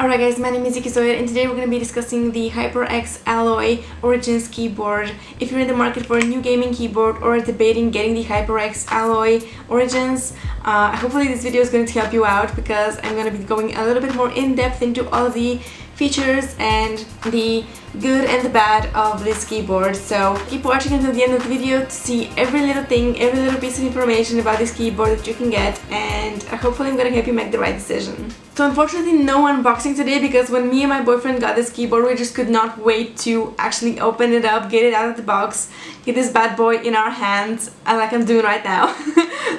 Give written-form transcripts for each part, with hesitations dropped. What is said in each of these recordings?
Alright guys, my name is Zoe and today we're going to be discussing the HyperX Alloy Origins keyboard. If you're in the market for a new gaming keyboard or debating getting the HyperX Alloy Origins, hopefully this video is going to help you out because I'm going to be going a little bit more in depth into all of the features and the good and the bad of this keyboard. So keep watching until the end of the video to see every little thing, every little piece of information about this keyboard that you can get, and hopefully I'm going to help you make the right decision. So unfortunately no unboxing today because when me and my boyfriend got this keyboard we just could not wait to actually open it up, get it out of the box, get this bad boy in our hands like I'm doing right now.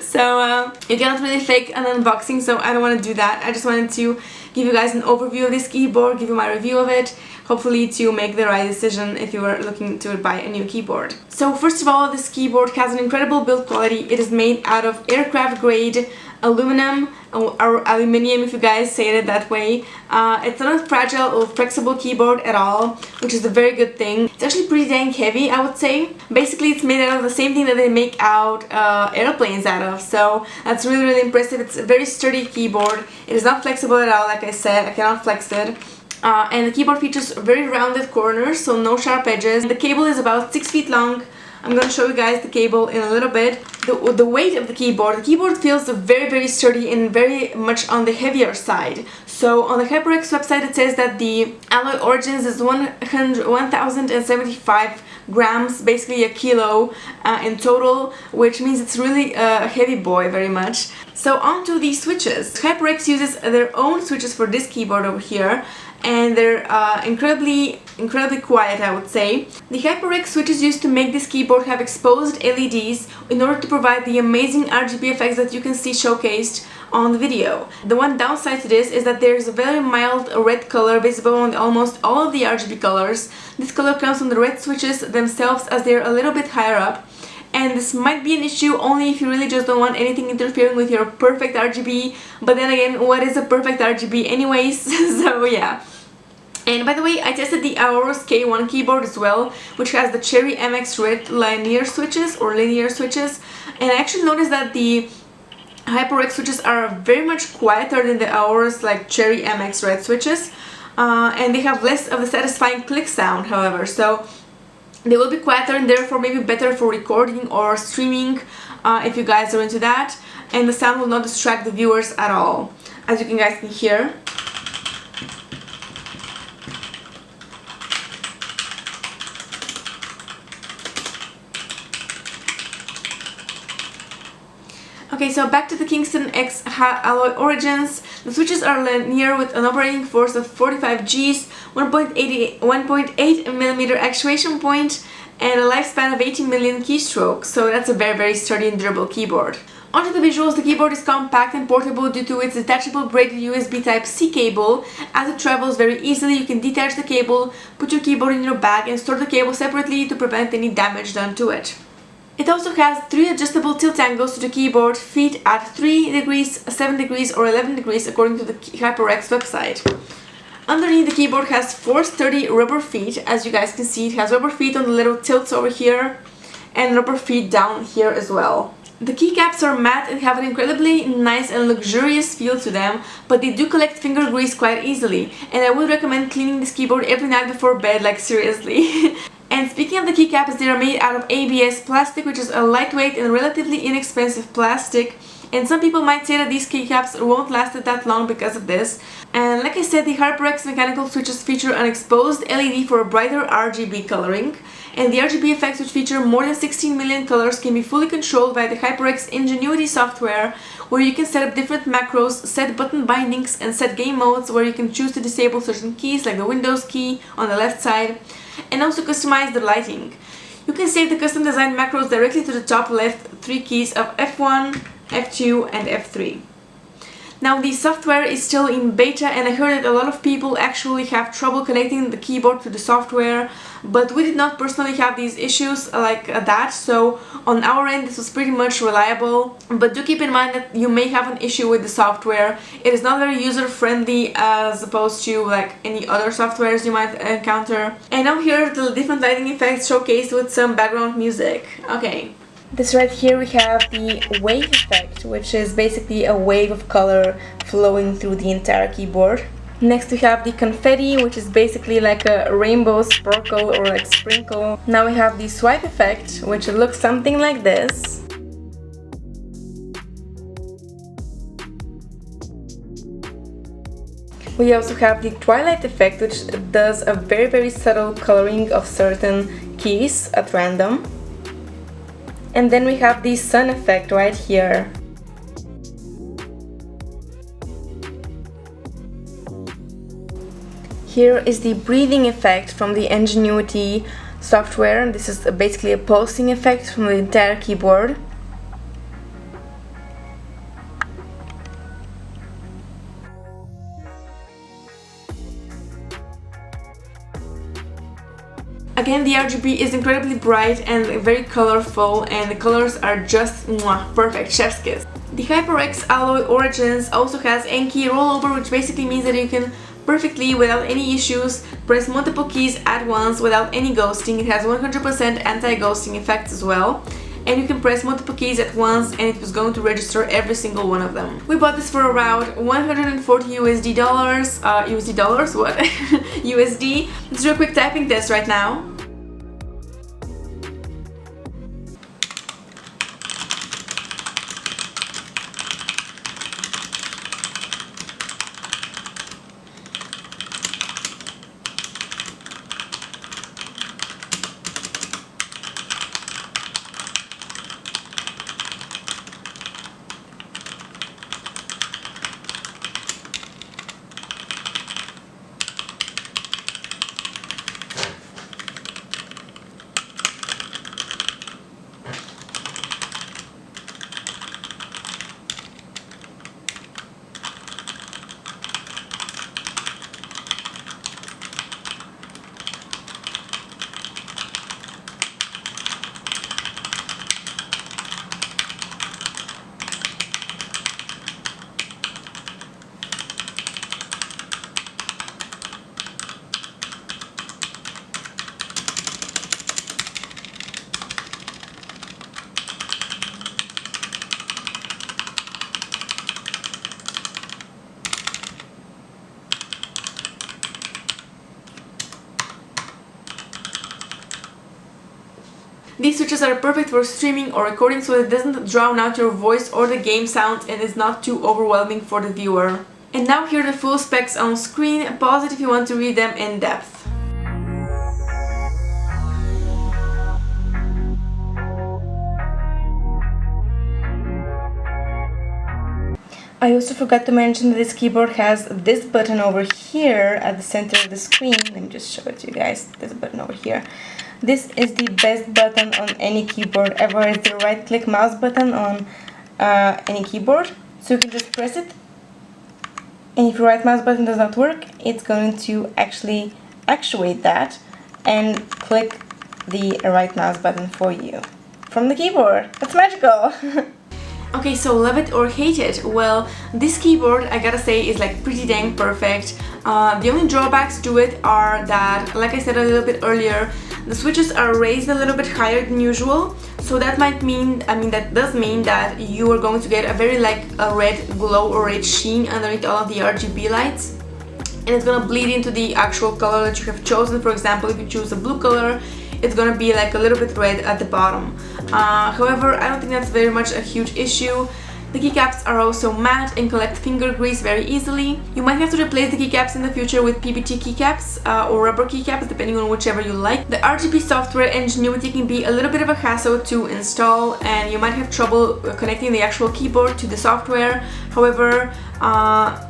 So you cannot really fake an unboxing, so I don't want to do that. I just wanted to give you guys an overview of this keyboard, give you my review of it, hopefully to make the right decision if you are looking to buy a new keyboard. So first of all, this keyboard has an incredible build quality. It is made out of aircraft grade aluminum or aluminium if you guys say it that way. It's not a fragile or flexible keyboard at all, which is a very good thing. It's actually pretty dang heavy, I would say. Basically it's made out of the same thing that they make out airplanes out of, so that's really impressive. It's a very sturdy keyboard. It is not flexible at all, like I said. I cannot flex it. And the keyboard features very rounded corners, so no sharp edges. The cable is about 6 feet long. I'm going to show you guys the cable in a little bit. The weight of the keyboard feels very sturdy and very much on the heavier side. So on the HyperX website it says that the Alloy Origins is 1075 grams, basically a kilo in total, which means it's really a heavy boy very much. So on to the switches. HyperX uses their own switches for this keyboard over here, and they're incredibly quiet, I would say. The HyperX switches used to make this keyboard have exposed LEDs in order to provide the amazing RGB effects that you can see showcased on the video. The one downside to this is that there's a very mild red color visible on almost all of the RGB colors. This color comes from the red switches themselves as they're a little bit higher up. And this might be an issue only if you really just don't want anything interfering with your perfect RGB. But then again, what is a perfect RGB anyways? So yeah. And by the way, I tested the Aorus K1 keyboard as well, which has the Cherry MX Red linear switches. And I actually noticed that the HyperX switches are very much quieter than the Aorus like Cherry MX Red switches. And they have less of the satisfying click sound, however. So they will be quieter and therefore maybe better for recording or streaming if you guys are into that. And the sound will not distract the viewers at all, as you guys can hear. Okay, so back to the Kingston X Alloy Origins. The switches are linear with an operating force of 45 Gs, 1.8mm actuation point, and a lifespan of 18 million keystrokes. So that's a very sturdy and durable keyboard. Onto the visuals, the keyboard is compact and portable due to its detachable braided USB Type-C cable. As it travels very easily, you can detach the cable, put your keyboard in your bag, and store the cable separately to prevent any damage done to it. It also has 3 adjustable tilt angles to the keyboard, feet at 3 degrees, 7 degrees or 11 degrees according to the HyperX website. Underneath the keyboard has 4 sturdy rubber feet. As you guys can see, it has rubber feet on the little tilts over here and rubber feet down here as well. The keycaps are matte and have an incredibly nice and luxurious feel to them, but they do collect finger grease quite easily, and I would recommend cleaning this keyboard every night before bed, like seriously. And speaking of the keycaps, they are made out of ABS plastic, which is a lightweight and relatively inexpensive plastic. And some people might say that these keycaps won't last that long because of this. And like I said, the HyperX mechanical switches feature an exposed LED for a brighter RGB coloring. And the RGB effects, which feature more than 16 million colors, can be fully controlled by the HyperX NGENUITY Software, where you can set up different macros, set button bindings, and set game modes where you can choose to disable certain keys like the Windows key on the left side, and also customize the lighting. You can save the custom designed macros directly to the top left 3 keys of F1, F2 and F3. Now the software is still in beta, and I heard that a lot of people actually have trouble connecting the keyboard to the software, but we did not personally have these issues like that, so on our end this was pretty much reliable. But do keep in mind that you may have an issue with the software. It is not very user friendly as opposed to like any other softwares you might encounter. And now here are the different lighting effects showcased with some background music. Okay. This right here we have the wave effect, which is basically a wave of color flowing through the entire keyboard. Next we have the confetti, which is basically like a rainbow sparkle or like sprinkle. Now we have the swipe effect, which looks something like this. We also have the twilight effect, which does a very subtle coloring of certain keys at random. And then we have the sun effect right here. Here is the breathing effect from the NGENUITY software. This is basically a pulsing effect from the entire keyboard. Again, the RGB is incredibly bright and very colorful, and the colors are just perfect, chef's kiss. The HyperX Alloy Origins also has N-key rollover, which basically means that you can perfectly, without any issues, press multiple keys at once without any ghosting. It has 100% anti-ghosting effects as well. And you can press multiple keys at once and it was going to register every single one of them. We bought this for around 140 USD dollars. USD dollars? What? USD. Let's do a quick typing test right now. These switches are perfect for streaming or recording, so it doesn't drown out your voice or the game sounds and is not too overwhelming for the viewer. And now here are the full specs on screen. Pause it if you want to read them in depth. I also forgot to mention that this keyboard has this button over here at the center of the screen. Let me just show it to you guys. There's a button over here. This is the best button on any keyboard ever. It's the right click mouse button on any keyboard. So you can just press it, and if your right mouse button does not work, it's going to actually actuate that and click the right mouse button for you from the keyboard. That's magical! Okay, so love it or hate it. Well, this keyboard, I gotta say, is like pretty dang perfect. The only drawbacks to it are that, like I said a little bit earlier, the switches are raised a little bit higher than usual. So that might mean, that does mean that you are going to get a very like a red glow or red sheen underneath all of the RGB lights. And it's gonna bleed into the actual color that you have chosen. For example, if you choose a blue color, it's gonna be like a little bit red at the bottom. However, I don't think that's very much a huge issue. The keycaps are also matte and collect finger grease very easily. You might have to replace the keycaps in the future with PBT keycaps or rubber keycaps, depending on whichever you like. The RGB software NGENUITY can be a little bit of a hassle to install, and you might have trouble connecting the actual keyboard to the software. However,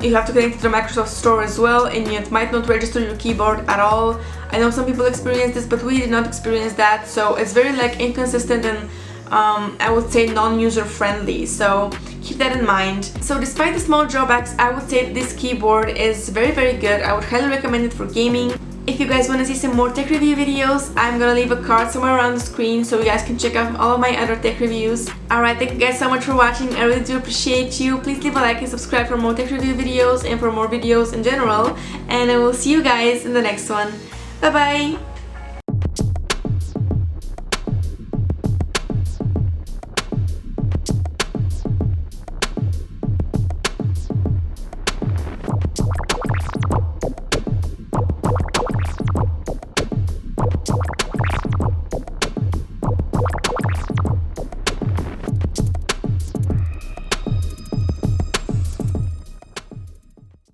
you have to connect it to the Microsoft Store as well, and it might not register your keyboard at all. I know some people experience this, but we did not experience that, so it's very like inconsistent and I would say non-user friendly, so keep that in mind. So despite the small drawbacks, I would say this keyboard is very good. I would highly recommend it for gaming. If you guys want to see some more tech review videos, I'm gonna leave a card somewhere around the screen so you guys can check out all of my other tech reviews. Alright, thank you guys so much for watching. I really do appreciate you. Please leave a like and subscribe for more tech review videos and for more videos in general. And I will see you guys in the next one. Bye bye!